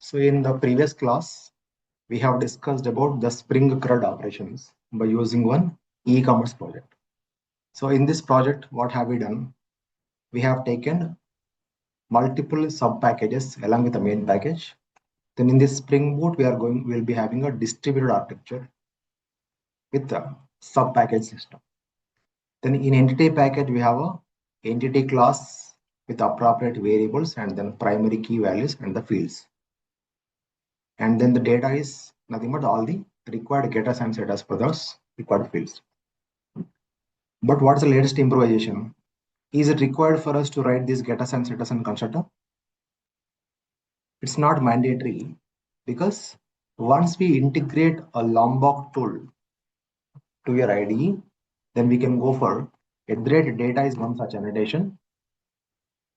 So in the previous class, we have discussed about the Spring CRUD operations by using one e-commerce project. So in this project, what have we done? We have taken multiple sub packages along with the main package. Then in this Spring Boot, we'll be having a distributed architecture with a sub package system. Then in entity package, we have a entity class with appropriate variables and then primary key values and the fields. And then the data is nothing but all the required getters and setters for those required fields. But what's the latest improvisation? Is it required for us to write these getters and setters and constructor? It's not mandatory because once we integrate a Lombok tool to your IDE, then we can go for data is one such annotation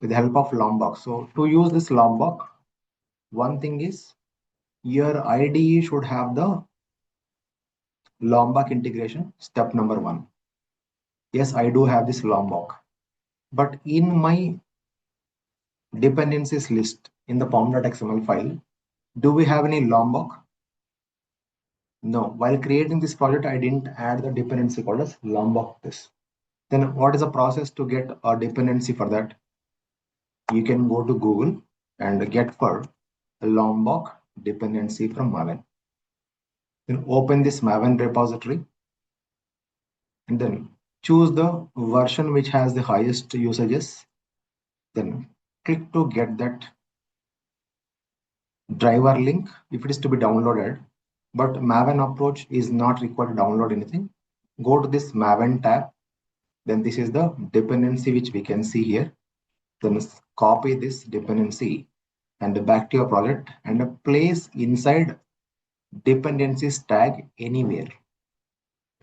with the help of Lombok. So to use this Lombok, one thing is your IDE should have the Lombok integration, step number 1. Yes, I do have this Lombok, but in my dependencies list in the pom.xml file, do we have any Lombok? No. While creating this project, I didn't add the dependency called as Lombok this. Then what is the process to get a dependency for that? You can go to Google and get for a Lombok dependency from Maven. Then open this Maven repository and then choose the version which has the highest usages. Then click to get that driver link if it is to be downloaded. But Maven approach is not required to download anything. Go to this Maven tab. Then this is the dependency which we can see here. Then copy this dependency and back to your project and place inside dependencies tag anywhere.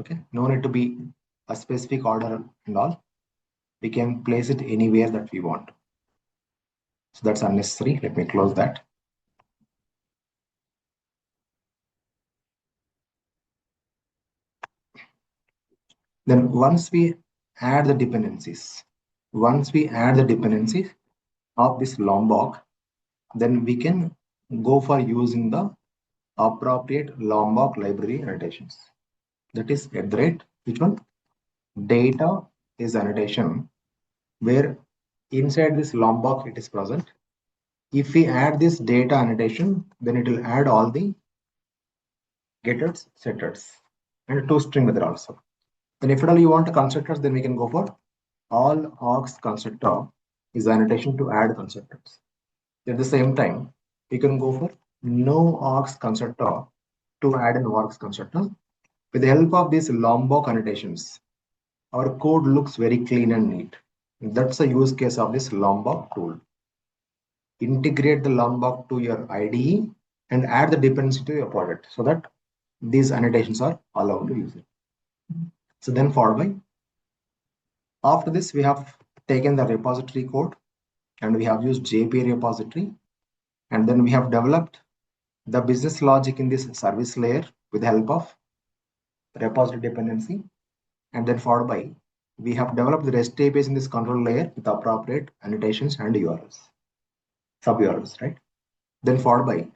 Okay, no need to be a specific order and all. We can place it anywhere that we want. So that's unnecessary. Let me close that. Then once we add the dependencies of this Lombok, then we can go for using the appropriate Lombok library annotations. That is at the rate, which one? Data is annotation where inside this Lombok it is present. If we add this data annotation, then it will add all the getters, setters, and toString method also. Then if at all you want constructors, then we can go for all args constructor is annotation to add constructors. At the same time, we can go for no args constructor to add an args constructor. With the help of these Lombok annotations, our code looks very clean and neat. That's the use case of this Lombok tool. Integrate the Lombok to your IDE and add the dependency to your project so that these annotations are allowed to use it. So then followed by, after this, we have taken the repository code and we have used JPA repository. And then we have developed the business logic in this service layer with the help of repository dependency. And then followed by, we have developed the REST APIs in this control layer with appropriate annotations and URLs, sub URLs, right? Then followed by,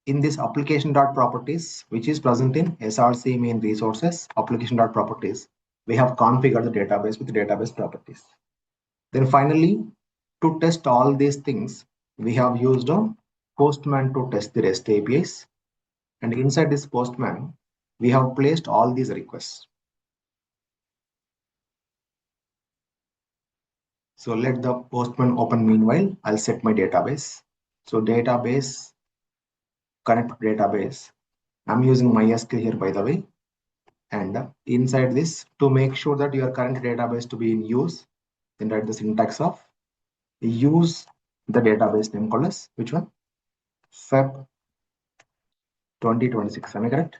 in this application.properties, which is present in SRC main resources, application.properties, we have configured the database with the database properties. Then finally, to test all these things, we have used a Postman to test the REST APIs. And inside this Postman, we have placed all these requests. So let the Postman open meanwhile. I'll set my database. So database, connect to database. I'm using MySQL here, by the way. And inside this, to make sure that your current database to be in use, then write the syntax of use the database name called as which one? Feb 2026. Am I correct?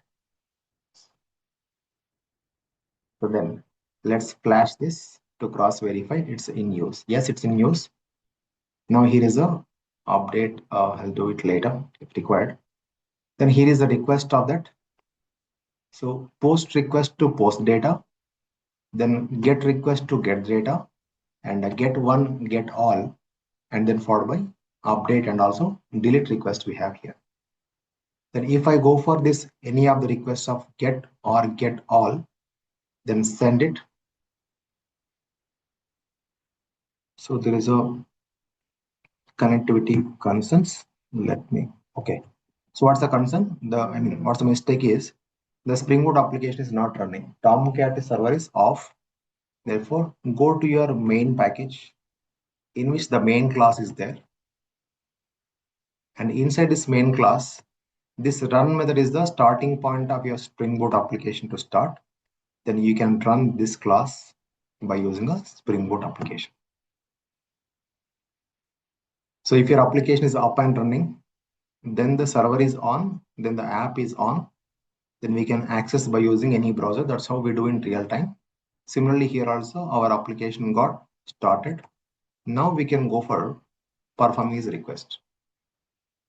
So then let's flash this to cross verify it's in use. Yes, it's in use. Now here is a update. I'll do it later if required. Then here is the request of that. So post request to post data, then get request to get data, and get one, get all, and then followed by update and also delete request we have here. Then if I go for this, any of the requests of get or get all, then send it. So there is a connectivity concerns. Okay. So what's the concern? What's the mistake is the Spring Boot application is not running. Tomcat server is off. Therefore, go to your main package in which the main class is there. And inside this main class, this run method is the starting point of your Spring Boot application to start. Then you can run this class by using a Spring Boot application. So if your application is up and running, then the server is on, then the app is on, then we can access by using any browser. That's how we do in real time. Similarly, here also our application got started. Now we can go for perform these request.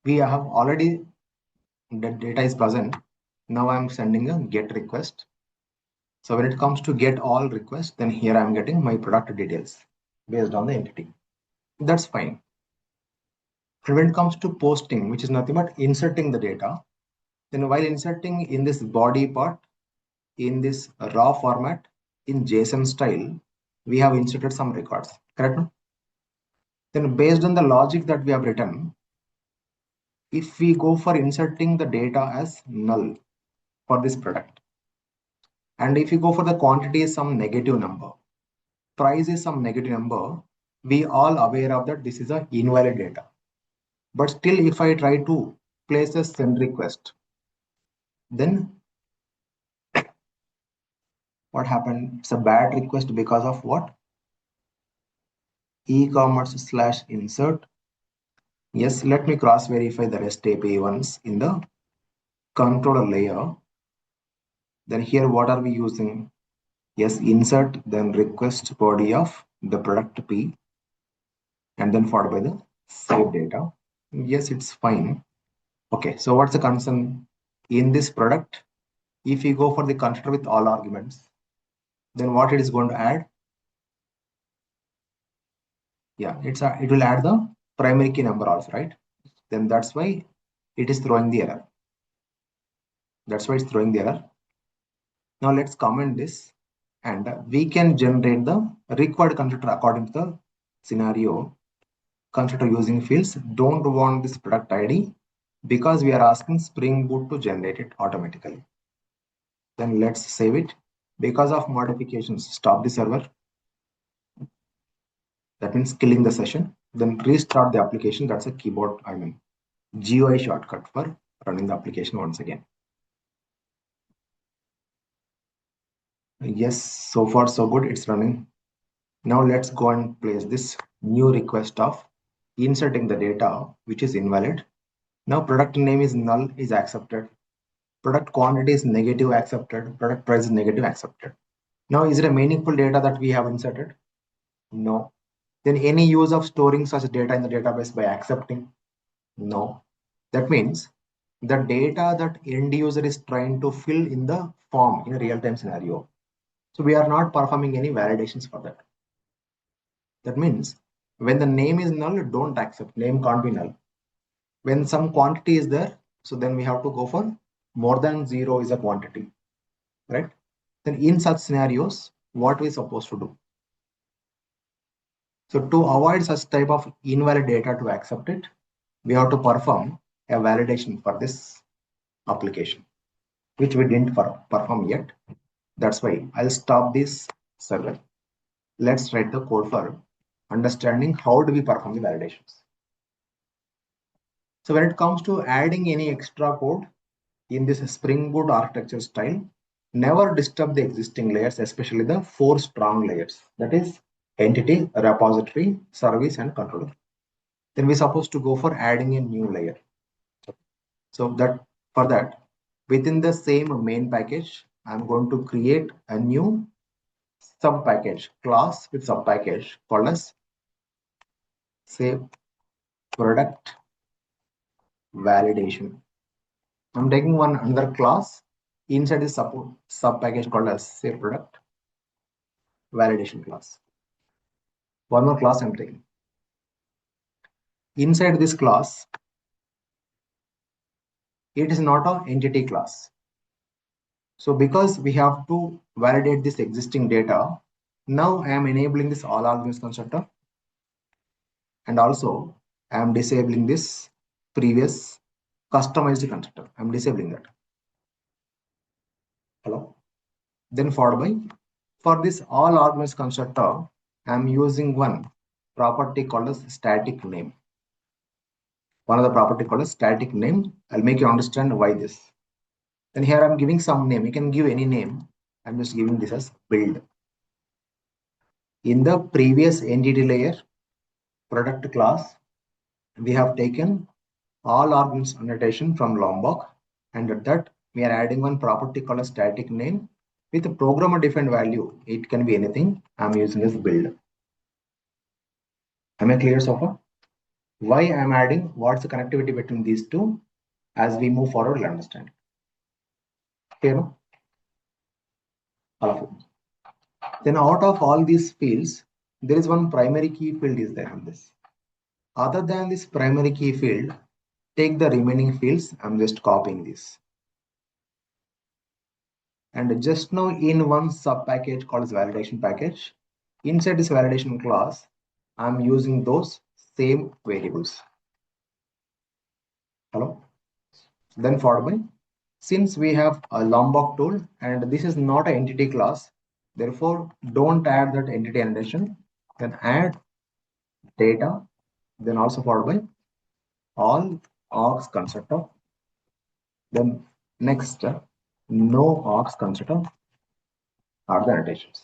We have already, the data is present. Now I'm sending a get request. So when it comes to get all requests, then here I'm getting my product details based on the entity. That's fine. And when it comes to posting, which is nothing but inserting the data, then while inserting in this body part, in this raw format, in JSON style, we have inserted some records, correct? Then based on the logic that we have written, if we go for inserting the data as null for this product, and if you go for the quantity is some negative number, price is some negative number, we all aware of that this is a invalid data. But still, if I try to place a send request, then what happened? It's a bad request because of what? E-commerce/insert. Yes, let me cross verify the REST API once in the controller layer. Then here, what are we using? Yes, insert, then request body of the product P, and then followed by the save data. Yes, it's fine. Okay, so what's the concern in this product? If you go for the constructor with all arguments, then what it is going to add? Yeah, it will add the primary key number also, right? Then that's why it is throwing the error. That's why it's throwing the error. Now let's comment this, and we can generate the required constructor according to the scenario. Constructor using fields, don't want this product ID because we are asking Spring Boot to generate it automatically. Then let's save it. Because of modifications, stop the server. That means killing the session. Then restart the application. That's a keyboard, GUI shortcut for running the application once again. Yes, so far so good, it's running. Now let's go and place this new request of inserting the data, which is invalid. Now product name is null, is accepted. Product quantity is negative, accepted. Product price is negative, accepted. Now, is it a meaningful data that we have inserted? No. Then any use of storing such data in the database by accepting? No. That means the data that end user is trying to fill in the form in a real-time scenario. So we are not performing any validations for that. That means when the name is null, don't accept. Name can't be null. When some quantity is there, so then we have to go for more than 0 is a quantity, right? Then in such scenarios, what we supposed to do? So to avoid such type of invalid data to accept it, we have to perform a validation for this application, which we didn't perform yet. That's why I'll stop this server. Let's write the code for understanding how do we perform the validations. So when it comes to adding any extra code in this Spring Boot architecture style, never disturb the existing layers, especially the 4 strong layers. That is entity, repository, service, and controller. Then we're supposed to go for adding a new layer. So that for that, within the same main package, I'm going to create a new sub package class with sub package called as say product validation. I'm taking one another class inside this sub package called as say product validation class. One more class I'm taking. inside this class, it is not an entity class. So because we have to validate this existing data, now I am enabling this all arguments constructor, and also I am disabling this previous customized constructor. I am disabling that. Hello. Then followed by, for this all arguments constructor, I am using one property called as static name. One of the property called as static name. I'll make you understand why this. Then here I'm giving some name. You can give any name. I'm just giving this as build. In the previous entity layer product class, we have taken all arguments annotation from Lombok, and at that we are adding one property called a static name with a programmer defined value. It can be anything. I'm using as build. Am I clear so far? Why I'm adding, what's the connectivity between these two? As we move forward, we'll understand. Okay, no? All of it. Then out of all these fields, there is one primary key field is there in this. Other than this primary key field, take the remaining fields. I'm just copying this. And just now in one sub package called as validation package, inside this validation class, I'm using those same variables. Hello. Then followed by, since we have a Lombok tool and this is not an entity class, therefore don't add that entity annotation. Then add data. Then also followed by all args constructor. Then next, no args constructor are the annotations.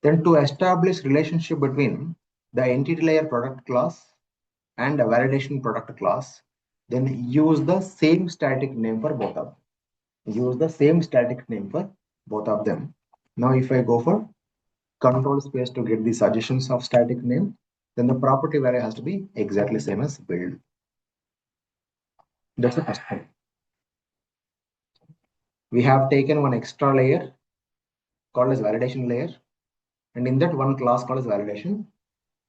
Then to establish relationship between the entity layer product class and a validation product class, then use the same static name for both of them. Use the same static name for both of them. Now if I go for control space to get the suggestions of static name, then the property value has to be exactly same as build. That's the first thing. We have taken one extra layer called as validation layer, and in that one class called as validation.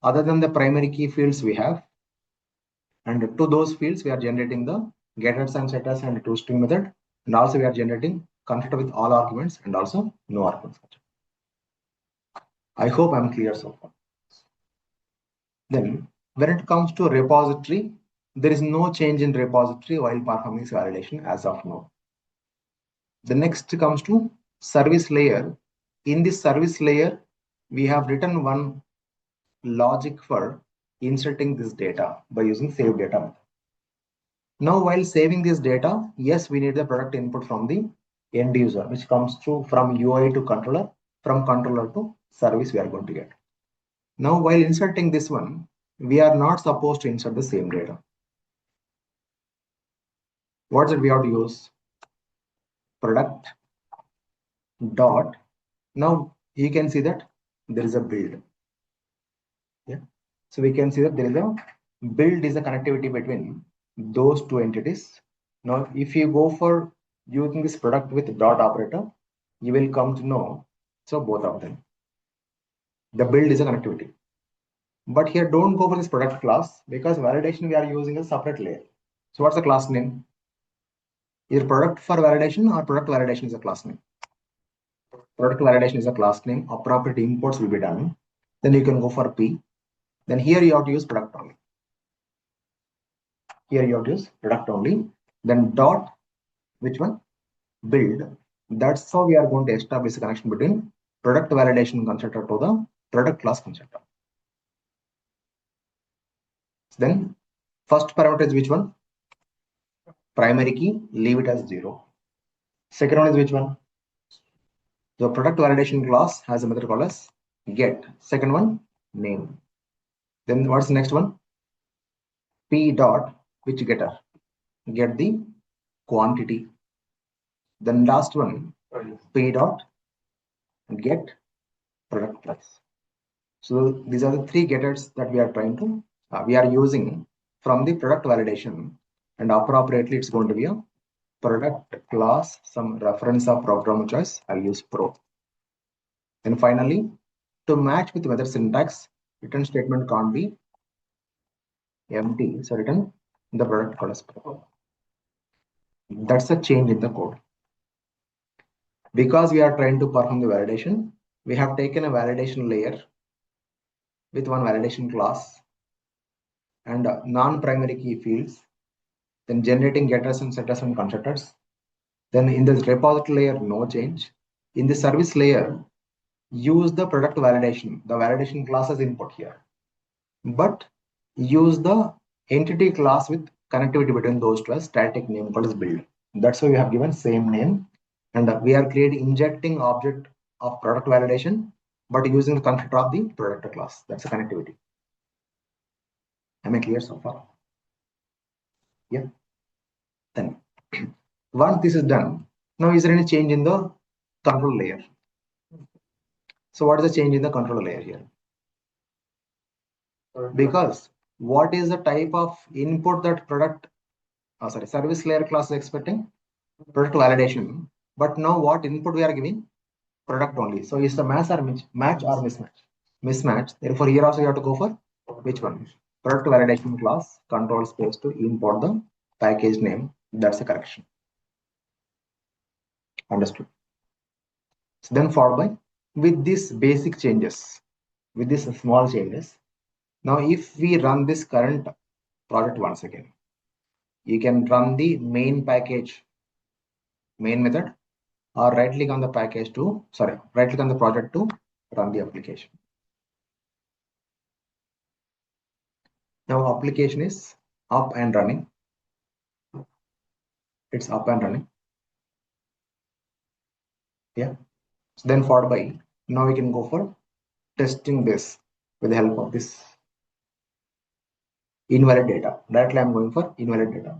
Other than the primary key fields we have, and to those fields we are generating the getters and setters and toString method, and also we are generating constructor with all arguments and also no arguments. I hope I'm clear so far. Then when it comes to repository, there is no change in repository while performing this validation as of now. The next comes to service layer. In this service layer, we have written one logic for inserting this data by using save data method. Now while saving this data, yes, we need the product input from the end user, which comes through from UI to controller, from controller to service we are going to get. Now while inserting this one, we are not supposed to insert the same data. What did we have to use? Product dot. Now you can see that there is a build. Yeah. So we can see that there is a build is a connectivity between those two entities. Now if you go for using this product with dot operator, you will come to know, so both of them. The build is a connectivity. But here don't go for this product class, because validation we are using a separate layer. So what's the class name? Either product for validation or product validation is a class name. Product validation is a class name. Appropriate imports will be done. Then you can go for P. Then here you have to use product only. Here you have to use product only. Then dot, which one? Build. That's how we are going to establish a connection between product validation constructor to the product class constructor. Then first parameter is which one? Primary key, leave it as 0. Second one is which one? The product validation class has a method called as get. Second one, name. Then what's the next one? P dot, which getter? Get the quantity. Then last one, P dot, get product price. So these are the three getters that we are trying to, we are using from the product validation, and appropriately it's going to be a product class, some reference of programmer choice. I'll use pro. And finally, to match with method syntax, return statement can't be empty. So return the product code. That's a change in the code. Because we are trying to perform the validation, we have taken a validation layer with one validation class and non-primary key fields, then generating getters and setters and constructors. Then in this repository layer, no change. In the service layer, use the product validation, the validation class as input here, but use the entity class with connectivity between those two as static name called as build. That's why we have given same name, and we are injecting object of product validation, but using the constructor of the product class. That's the connectivity. Am I clear so far? Yeah. Then once this is done, now is there any change in the control layer? So what is the change in the control layer here? Because what is the type of input that service layer class is expecting? Product validation. But now what input we are giving? Product only. So is the match or mismatch? Mismatch. Therefore here also you have to go for which one? Product validation class control space to import the package name. That's the correction. Understood. So then followed by with these basic changes, with these small changes. Now if we run this current project once again, you can run the main package, main method, or right click on the package to, right click on the project to run the application. Now application is up and running. It's up and running. Yeah. So then followed by, now we can go for testing this with the help of this invalid data. Directly I'm going for invalid data.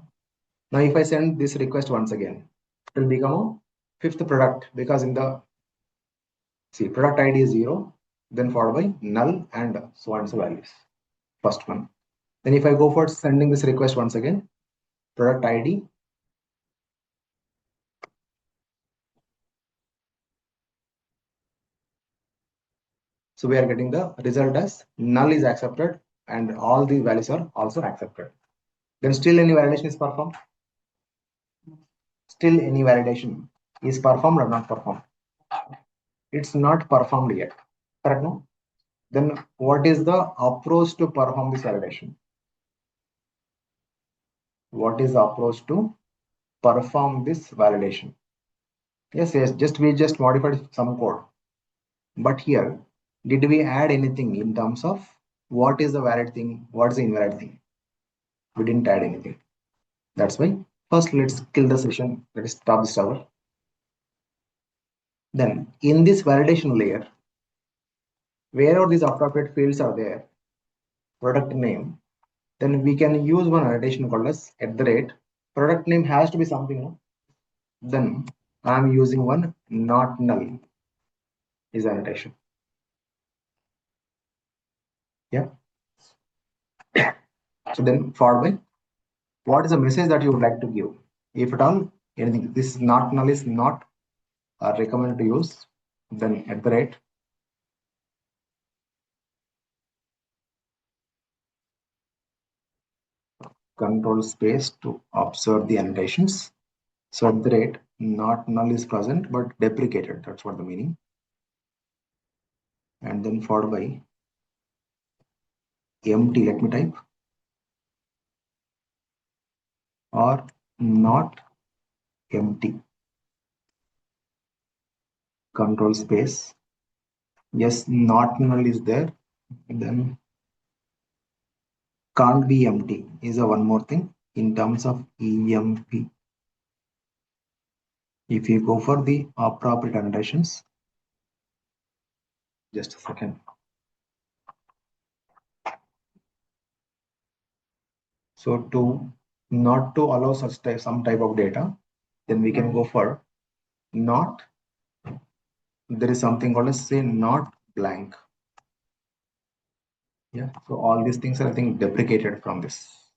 Now if I send this request once again, it will become a fifth product because in the product ID is 0, then followed by null and so on so values. First one. Then if I go for sending this request once again, product ID, so we are getting the result as null is accepted and all the values are also accepted. Then still any validation is performed? Still any validation is performed or not performed? It's not performed yet. Correct? No? Then what is the approach to perform this validation? What is the approach to perform this validation? Yes, we just modified some code. But here, did we add anything in terms of what is the valid thing, what is the invalid thing? We didn't add anything. That's why first let's kill the session. Let us stop the server. Then in this validation layer, wherever these appropriate fields are there, product name, then we can use one annotation called as @ product name has to be something. No? Then I'm using one not null is annotation. Yeah. So then forward by what is the message that you would like to give? If at all anything, this not null is not recommended to use, then @ control space to observe the annotations. So @ not null is present but deprecated. That's what the meaning. And then followed by empty. Let me type or not empty. Control space. Yes, not null is there. Then can't be empty is a one more thing in terms of EMP. If you go for the appropriate annotations, just a second. So to not to allow some type of data, then we can go for not. There is something called as say not blank. Yeah. So all these things are I think deprecated from this.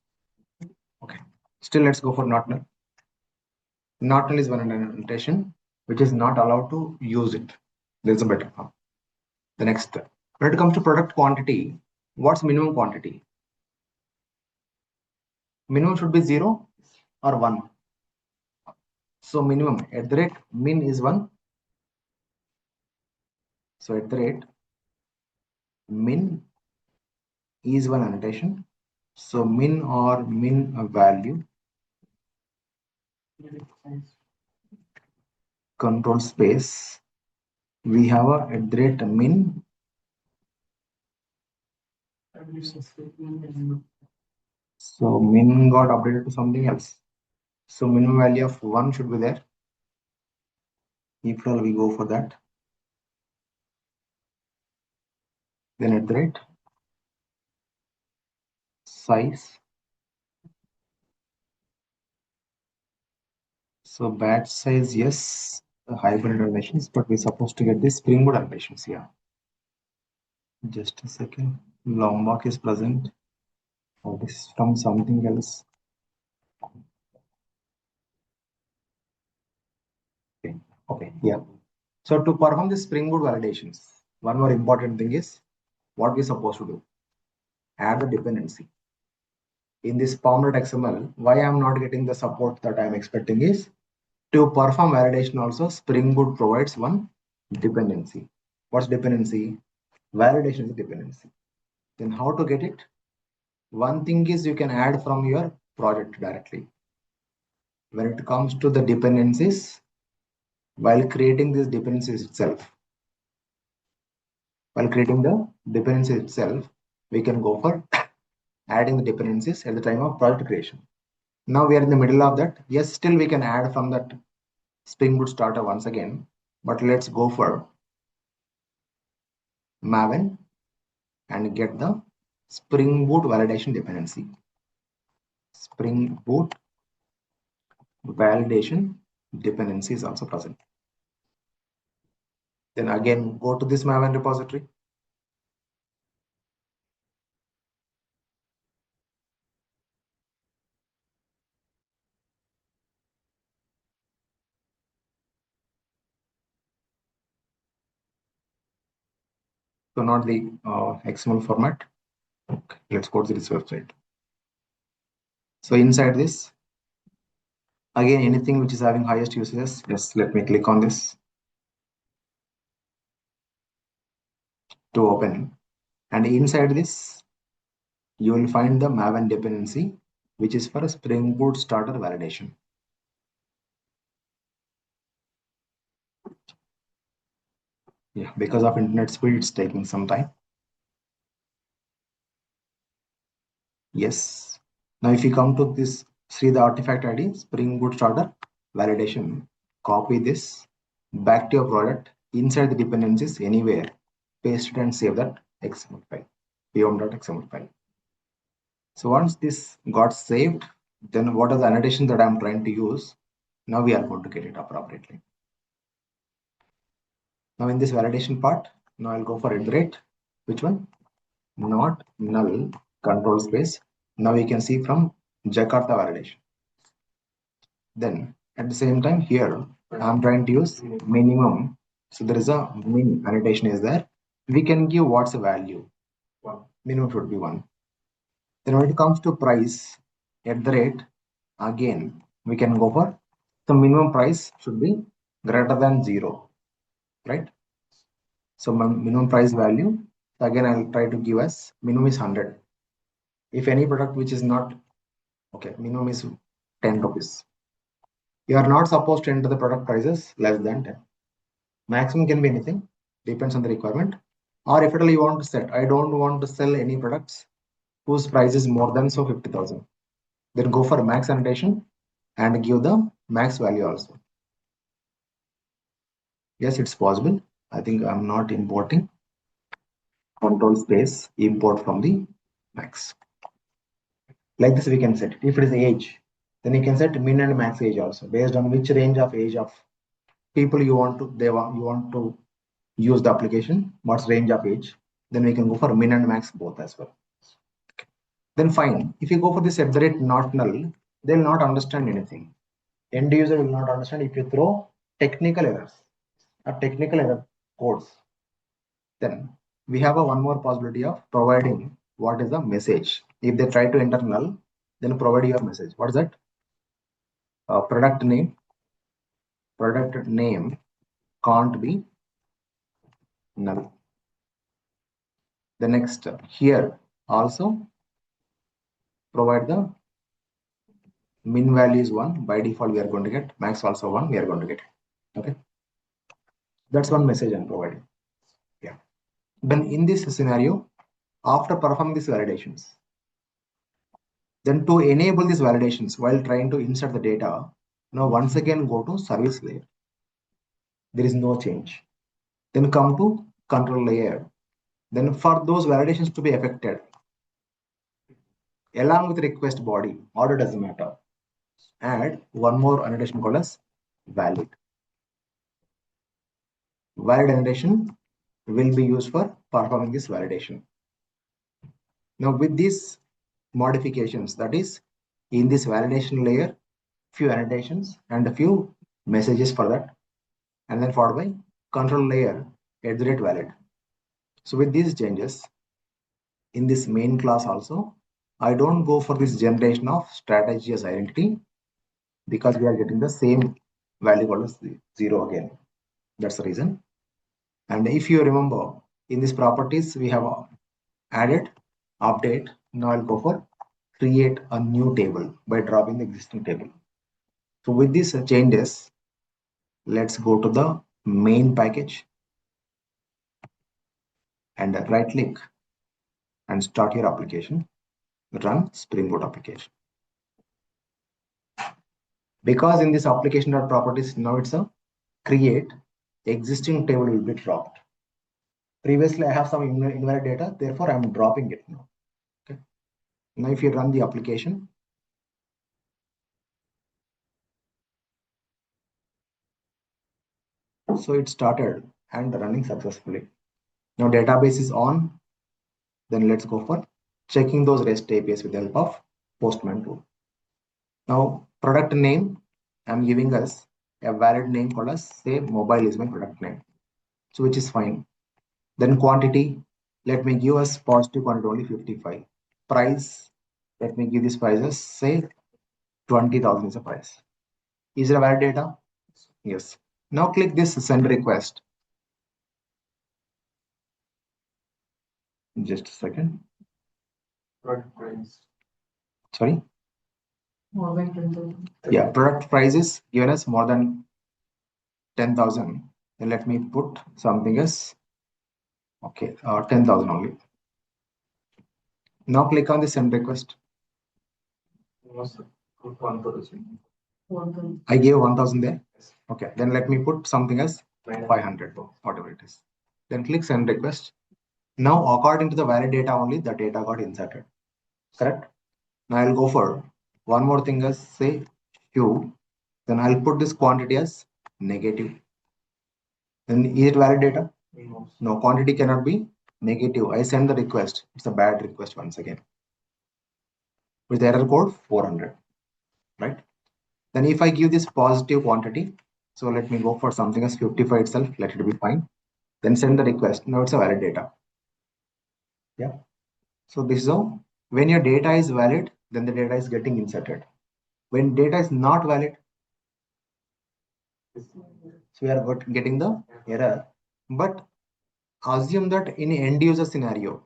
Okay. Still let's go for not null. Not null is one annotation which is not allowed to use it. There's a better one. The next, when it comes to product quantity, what's minimum quantity? Minimum should be 0 or 1. So minimum at the rate min is 1. So at the rate min is one annotation. So min or min value control space, we have a at the rate min. So min got updated to something else. So minimum value of 1 should be there. If we go for that, then at the rate size. So batch size, yes, the hybrid relations, but we're supposed to get the Spring Boot relations here. Just a second. Lombok is present. Or this is from something else. Okay, yeah. So to perform the Spring Boot validations, one more important thing is what we're supposed to do. Add the dependency. In this pom.xml, why I'm not getting the support that I'm expecting is to perform validation also, Spring Boot provides one dependency. What's dependency? Validation is a dependency. Then how to get it? One thing is you can add from your project directly. When it comes to the dependencies, while creating these dependencies itself, we can go for adding the dependencies at the time of project creation. Now we are in the middle of that. Yes, still we can add from that Spring Boot starter once again, but let's go for Maven and get the Spring Boot validation dependency. Spring Boot validation dependency is also present. Then again, go to this Maven repository. So not the XML format. Okay, let's go to this website. So inside this, again, anything which is having highest uses, just let me click on this to open. And inside this, you will find the Maven dependency, which is for a Spring Boot starter validation. Yeah, because of internet speed, it's taking some time. Yes. Now, if you come to this, see the artifact ID, Spring Boot starter validation, copy this back to your project, inside the dependencies anywhere, paste it and save that XML file, pom.xml file. So once this got saved, then what are the annotations that I'm trying to use? Now we are going to get it appropriately. Now in this validation part, now I'll go for iterate. Which one? Not null control space. Now you can see from Jakarta validation. Then at the same time here, I'm trying to use minimum. So there is a min annotation is there. We can give what's the value. Minimum should be 1. Then when it comes to price, at the rate, again, we can go for the minimum price should be greater than 0, right? So my minimum price value, again, I'll try to give as minimum is 100. If any product which is not, okay, minimum is 10 rupees. You are not supposed to enter the product prices less than 10. Maximum can be anything, depends on the requirement. Or if at all you want to set, I don't want to sell any products whose price is more than 50,000. Then go for max annotation and give the max value also. Yes, it's possible. I think I'm not importing. Control space import from the max. Like this we can set it. If it is age, then you can set min and max age also based on which range of age of people you want to use the application, what's range of age. Then we can go for min and max both as well. Then fine. If you go for this at the rate not null, they'll not understand anything. End user will not understand if you throw technical errors or technical error codes. Then we have one more possibility of providing what is the message. If they try to enter null, then provide your message. What is that? Product name can't be null. The next here also provide the min value is 1. By default we are going to get, max also 1 we are going to get. Okay, that's one message I'm providing. Yeah, then in this scenario, after performing these validations, then to enable these validations while trying to insert the data, now once again go to service layer. There is no change. Then come to control layer. Then for those validations to be affected, along with request body, order doesn't matter, add one more annotation called as valid. Valid annotation will be used for performing this validation. Now with these modifications, that is in this validation layer, few annotations and a few messages for that, and then followed by control layer @valid. So with these changes in this main class also, I don't go for this generation of strategy as identity, because we are getting the same value called as 0 again. That's the reason. And if you remember, in these properties we have added update. Now I'll go for create a new table by dropping the existing table. So with these changes, let's go to the main package and right click and start your application. Run Spring Boot application. Because in this application.properties, now it's a create existing table will be dropped. Previously I have some invalid data, therefore I'm dropping it now. Okay. Now if you run the application, so it started and running successfully. Now database is on. Then let's go for checking those REST APIs with the help of Postman tool. Now product name, I'm giving us a valid name called as, say, mobile is my product name. So which is fine. Then quantity, let me give us positive quantity only 55. Price, let me give this price as, say, 20,000 is the price. Is it a valid data? Yes. Now click this send request. Just a second. Product price. Sorry? More than 10,000. Yeah, product price is given as more than 10,000. Then let me put something as, okay, 10,000 only. Now click on the send request. Put 1,000. I gave 1,000 there. Okay, then let me put something as 500, whatever it is. Then click send request. Now according to the valid data only, the data got inserted. Correct? Now I'll go for one more thing as, say, Q. Then I'll put this quantity as negative. Then is it valid data? No, quantity cannot be negative. I send the request. It's a bad request once again. With the error code 400. Right? Then if I give this positive quantity, so let me go for something as 55 itself, let it be fine. Then send the request. Now it's a valid data. Yeah. So this is how, when your data is valid, then the data is getting inserted. When data is not valid, so we are getting the error. But assume that in end user scenario,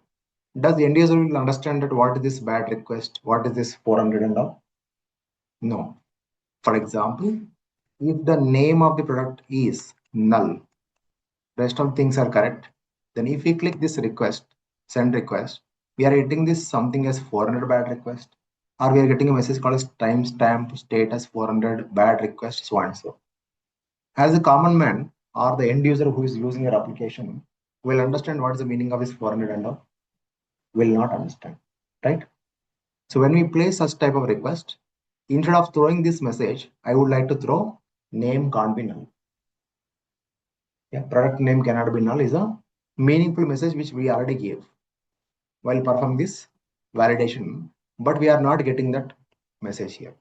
does the end user will understand that what is this bad request, what is this 400 and all? No. For example, if the name of the product is null, rest of things are correct, then if we click this request, send request, we are getting this something as 400 bad request, or we are getting a message called as timestamp status 400 bad request, so and so. As a common man or the end user who is using your application will understand what is the meaning of this 400 and all? Will not understand, right? So when we place such type of request, instead of throwing this message, I would like to throw name can't be null. Yeah, product name cannot be null is a meaningful message which we already gave while performing this validation, but we are not getting that message here.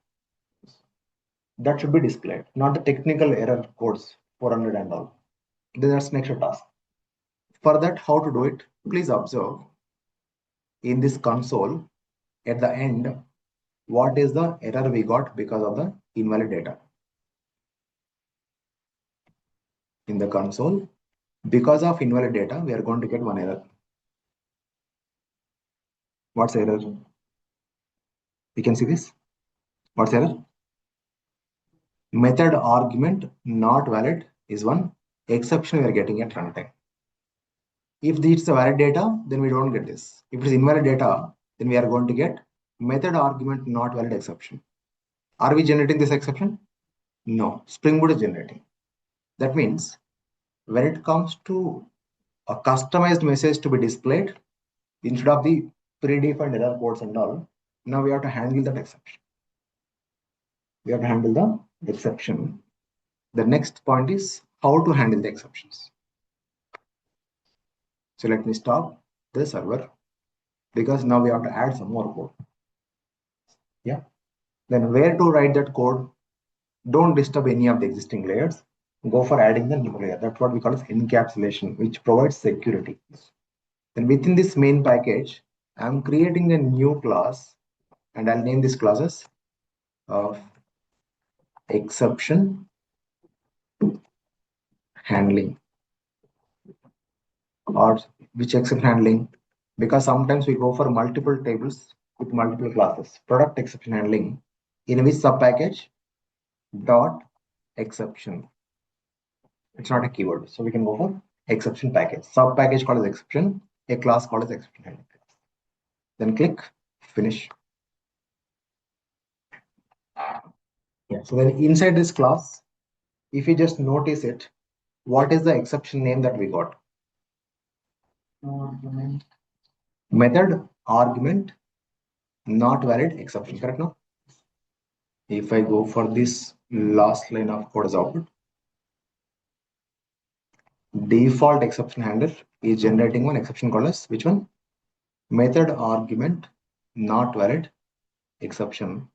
That should be displayed, not the technical error codes 400 and all. That's next task. For that, how to do it? Please observe in this console at the end, what is the error we got because of the invalid data. In the console, because of invalid data, we are going to get one error. What's error? We can see this. What's error? Method argument not valid is one exception we are getting at runtime. If it's the valid data, then we don't get this. If it is invalid data, then we are going to get method argument not valid exception. Are we generating this exception? No, Spring Boot is generating. That means when it comes to a customized message to be displayed, instead of the predefined error codes and all, now we have to handle that exception. We have to handle the exception. The next point is how to handle the exceptions. So let me stop the server because now we have to add some more code. Yeah. Then where to write that code? Don't disturb any of the existing layers. Go for adding the new layer. That's what we call as encapsulation, which provides security. Then within this main package, I'm creating a new class and I'll name this class as exception handling, or which exception handling, because sometimes we go for multiple tables with multiple classes. Product exception handling in which subpackage dot exception. It's not a keyword, so we can go for exception package. Subpackage called as exception, a class called as exception handling. Then click finish. Yeah. So then inside this class, if you just notice it, what is the exception name that we got? Method argument not valid exception, correct? No. If I go for this last line of code as output, default exception handler is generating one exception called as which one? Method argument not valid exception.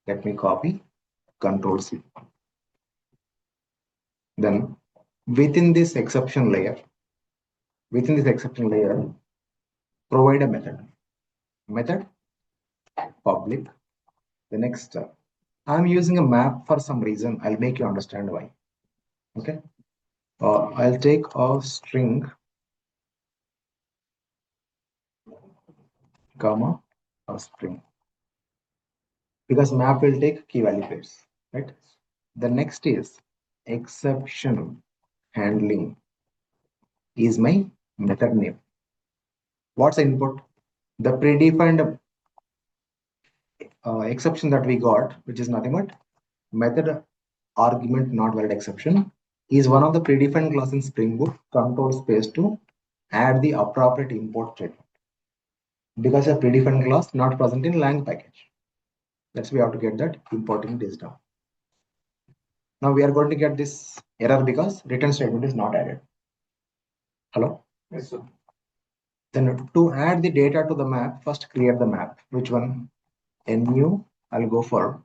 Let me copy, Control C. Then within this exception layer, provide a method public. The next I'm using a map for some reason. I'll make you understand why. Okay. I'll take a string comma a string because map will take key value pairs, right? The next is exception handling is my method name. What's the input? The predefined exception that we got, which is nothing but method argument not valid exception, is one of the predefined class in Spring Boot. Control space to add the appropriate import statement. Because a predefined class not present in Lang package. That's why we have to get that importing this down. Now we are going to get this error because return statement is not added. Hello? Yes, sir. Then to add the data to the map, first create the map. Which one? Nu, I'll go for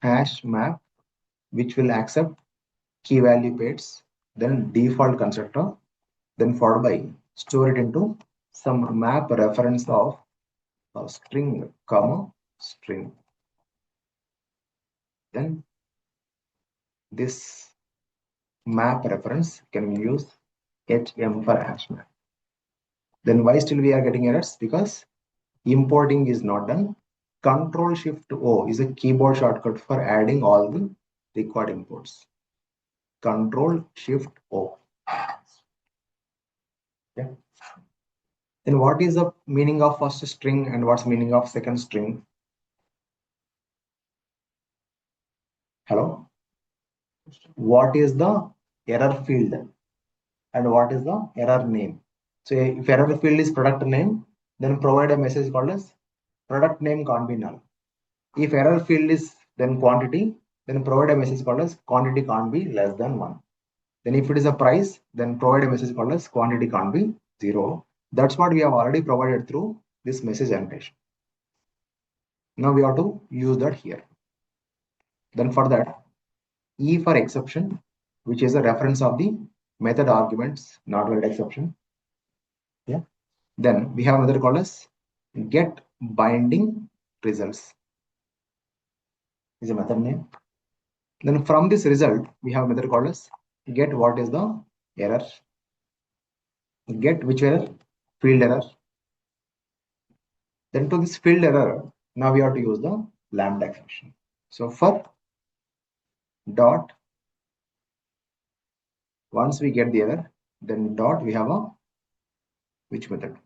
hash map, which will accept key value pairs, then default constructor, then followed by store it into some map reference of string, comma, string. Then this map reference can use HM for hash map. Then why still we are getting errors? Because importing is not done. Control Shift O is a keyboard shortcut for adding all the required imports. Control Shift O. Yeah. Then what is the meaning of first string and what's meaning of second string? Hello? What is the error field and what is the error name? So if error field is product name, then provide a message called as product name can't be null. If error field is then quantity, then provide a message called as quantity can't be less than 1. Then if it is a price, then provide a message called as quantity can't be 0. That's what we have already provided through this message annotation. Now we have to use that here. Then for that, E for exception, which is a reference of the method arguments, not valid exception. Yeah. Then we have another called as get binding results. is a method name. Then from this result, we have a method called as get what is the error. Get which error? Field error. Then to this field error, now we have to use the lambda exception. So for dot, once we get the error, then dot we have a which method?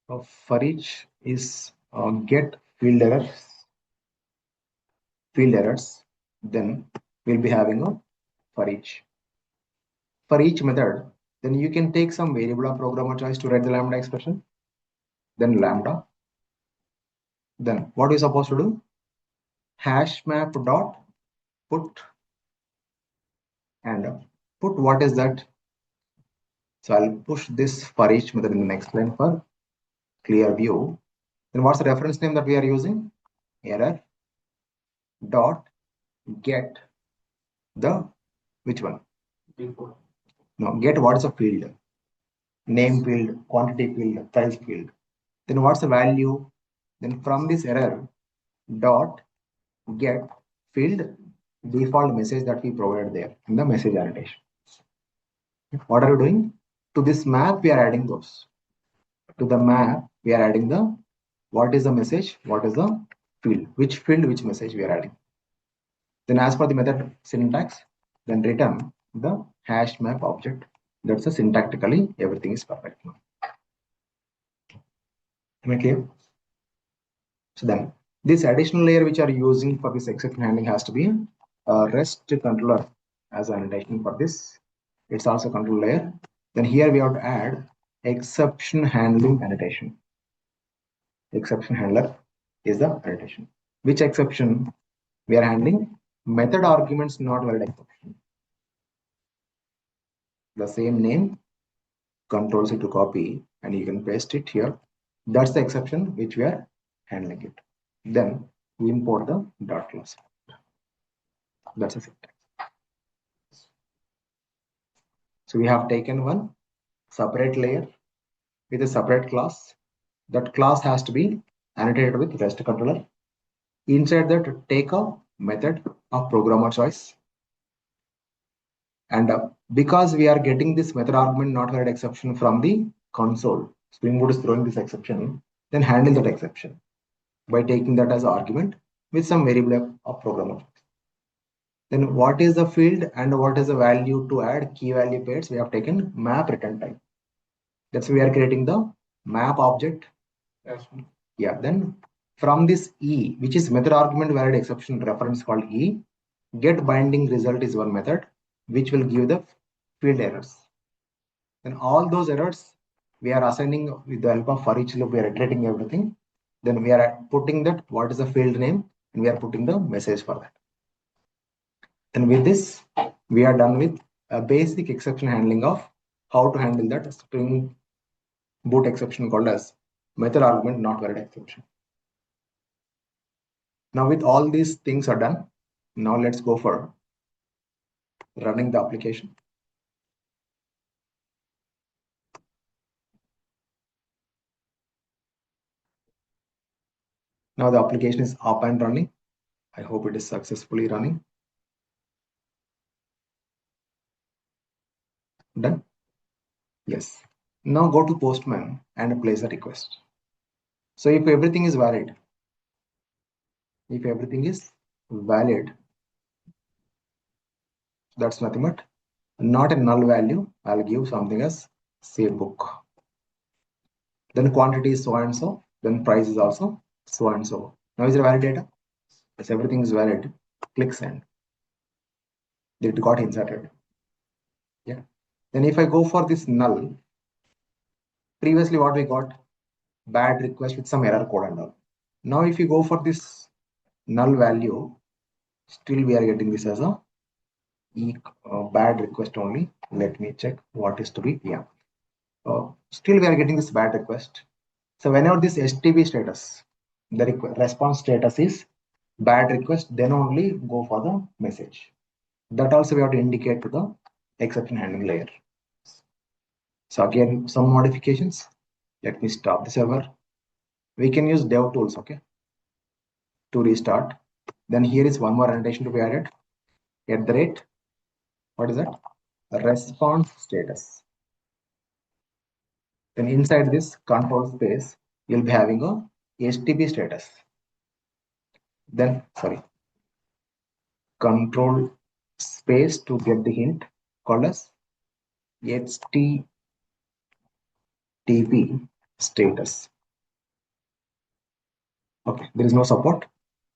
For each is get field errors. Then we'll be having a for each. For each method, then you can take some variable of programmer choice to write the lambda expression. Then lambda. Then what are we supposed to do? Hash map dot put and put what is that? So I'll push this for each method in the next line for clear view. Then what's the reference name that we are using? Error dot get the which one? No, get what is a field? Name field, quantity field, price field. Then what's the value? Then from this error dot get field default message that we provided there in the message annotation. What are you doing? To this map, we are adding those. To the map, we are adding the what is the message, what is the field, which message we are adding. Then as for the method syntax, then return the hash map object. That's a syntactically everything is perfect now. Am I clear? So then this additional layer which are using for this exception handling has to be a REST controller as an annotation for this. It's also control layer. Then here we have to add exception handling annotation. Exception handler is the annotation. Which exception we are handling? Method arguments not valid exception. The same name, Control C to copy, and you can paste it here. That's the exception which we are handling it. Then we import the dot class. That's a syntax. So we have taken one separate layer with a separate class. That class has to be annotated with REST controller. Inside that, take a method of programmer choice. And because we are getting this method argument not valid exception from the console, Spring Boot is throwing this exception, then handle that exception by taking that as argument with some variable of programmer. Then what is the field and what is the value to add key value pairs? We have taken map return type. That's why we are creating the map object. Yes. Yeah, then from this E, which is method argument valid exception reference called E, get binding result is one method which will give the field errors. Then all those errors we are assigning with the help of for each loop, we are iterating everything. Then we are putting that what is the field name and we are putting the message for that. And with this, we are done with a basic exception handling of how to handle that Spring Boot exception called as method argument not valid exception. Now with all these things are done, now let's go for running the application. Now the application is up and running. I hope it is successfully running. Done? Yes. Now go to Postman and place a request. So if everything is valid, that's nothing but not a null value. I'll give something as say book. Then quantity is so and so. Then price is also so and so. Now is it valid data? Yes, everything is valid. Click send. It got inserted. Yeah. Then if I go for this null, previously what we got? Bad request with some error code and all. Now if you go for this null value, still we are getting this as a bad request only. Let me check what is to be. Yeah. Still we are getting this bad request. So whenever this STB status, the response status is bad request, then only go for the message. That also we have to indicate to the exception handling layer. So again, some modifications. Let me stop the server. We can use dev tools, okay, to restart. Then here is one more annotation to be added. At the rate, what is that? Response status. Then inside this control space, you'll be having a HTTP status. Then, sorry, control space to get the hint called as HTTP status. Okay, there is no support.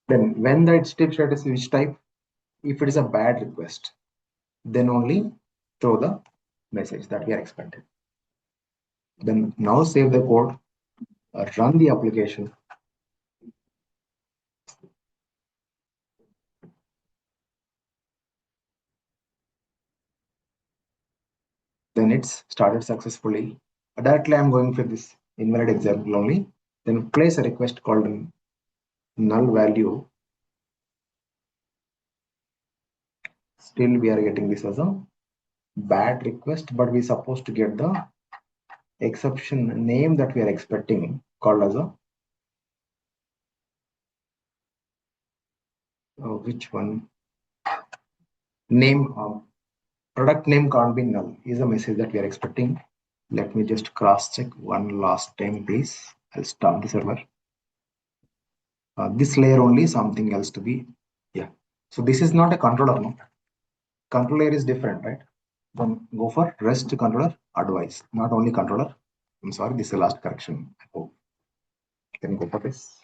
Then when the HTTP status is which type? If it is a bad request, then only throw the message that we are expecting. Then now save the code, run the application. Then it's started successfully. Directly I'm going for this invalid example only. Then place a request called null value. Still we are getting this as a bad request, but we're supposed to get the exception name that we are expecting called as a which one name. Product name can't be null is a message that we are expecting. Let me just cross check one last time, please. I'll start the server. This layer only, something else to be. Yeah. So this is not a controller. No? Controller is different, right? Then go for REST controller advice, not only controller. I'm sorry, this is the last correction. I hope. Can you go for this?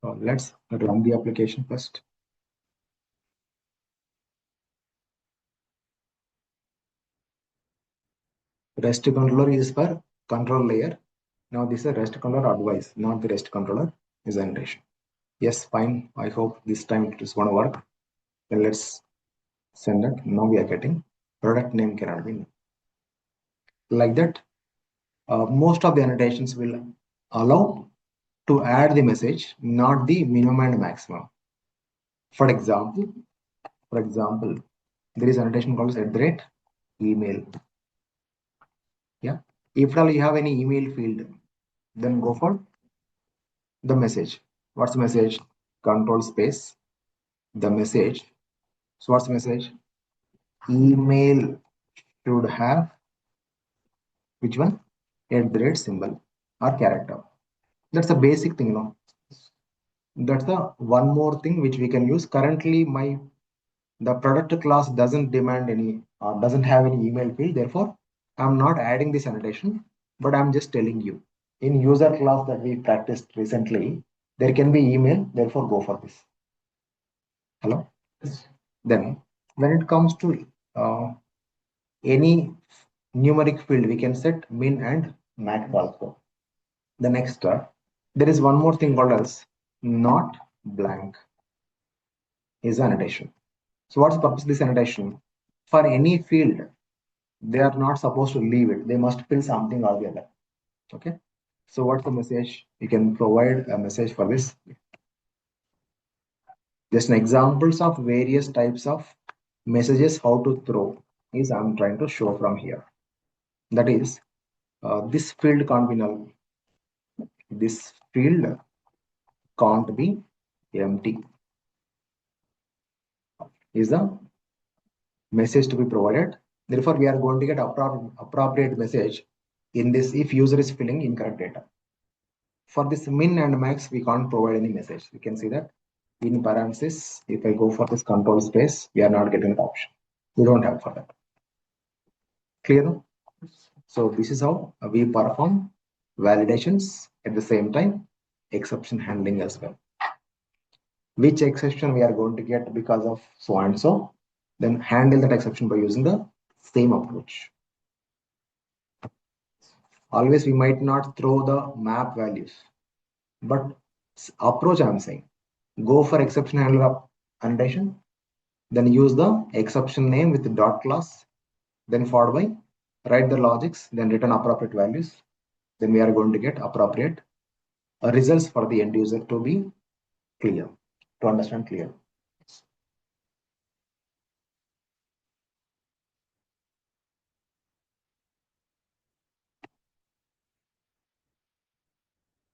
So let's run the application first. REST controller is for control layer. Now this is REST controller advice, not the REST controller presentation. Yes, fine. I hope this time it is going to work. Then let's send it. Now we are getting product name cannot be like that. Most of the annotations will allow to add the message, not the minimum and maximum. For example, there is annotation called @ email. Yeah. If all you have any email field, then go for the message. What's the message? Control space, the message. So what's the message? Email should have which one? @ symbol or character. That's a basic thing, That's the one more thing which we can use. Currently, the product class doesn't demand any or doesn't have any email field. Therefore, I'm not adding this annotation, but I'm just telling you in user class that we practiced recently, there can be email. Therefore, go for this. Hello. Then when it comes to any numeric field, we can set min and max also. The next, there is one more thing called as not blank is annotation. So what's the purpose of this annotation? For any field, they are not supposed to leave it. They must fill something or the other. Okay. So what's the message? You can provide a message for this. Just an examples of various types of messages how to throw is I'm trying to show from here. That is, this field can't be null. This field can't be empty. Is the message to be provided. Therefore, we are going to get appropriate message in this if user is filling incorrect data. For this min and max, we can't provide any message. You can see that in parenthesis, if I go for this control space, we are not getting the option. We don't have for that. Clear? So this is how we perform validations at the same time, exception handling as well. Which exception we are going to get because of so and so, then handle that exception by using the same approach. Always we might not throw the map values, but approach I'm saying, go for exception handler annotation, then use the exception name with the dot class, then followed by write the logics, then return appropriate values. Then we are going to get appropriate results for the end user to be clear, to understand clear.